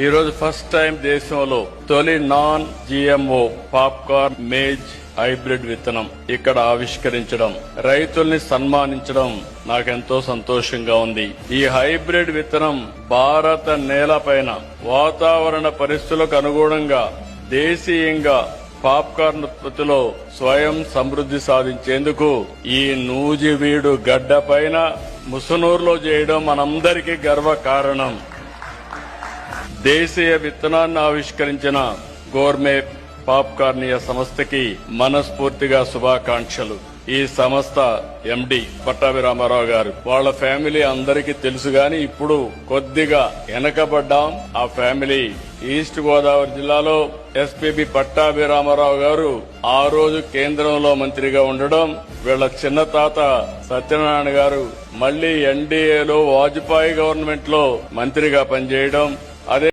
ఈ రోజు first time దేశంలో తొలి non GMO popcorn maize hybrid విత్తనం ఇక్కడ ఆవిష్కరించడం, రైతుల్ని సన్మానించడం నాకెంతో సంతోషంగా ఉంది. ఈ హైబ్రిడ్ విత్తనం భారత నేలపైన వాతావరణ పరిస్థితులకు అనుగుణంగా దేశీయంగా పాప్కార్న్ ఉత్పత్తిలో స్వయం సమృద్ధి సాధించేందుకు ఈ నూజివీడు గడ్డ పైన ముసునూరులో చేయడం మనందరికీ గర్వకారణం. దేశీయ విత్తనాన్ని ఆవిష్కరించిన గోర్మే పాప్కార్నియ సంస్థకి మనస్ఫూర్తిగా శుభాకాంక్షలు. ఈ సంస్థ ఎండి పట్టాభి రామారావు గారు, వాళ్ళ ఫ్యామిలీ అందరికీ తెలుసు గాని ఇప్పుడు కొద్దిగా వెనకబడ్డాం. ఆ ఫ్యామిలీ ఈస్ట్ గోదావరి జిల్లాలో ఎస్పీబీ పట్టాభి రామారావు గారు ఆ రోజు కేంద్రంలో మంత్రిగా ఉండడం, వీళ్ల చిన్న తాత సత్యనారాయణ గారు మళ్లీ ఎన్డీఏలో వాజ్పేయి గవర్నమెంట్ లో మంత్రిగా పనిచేయడం, అదే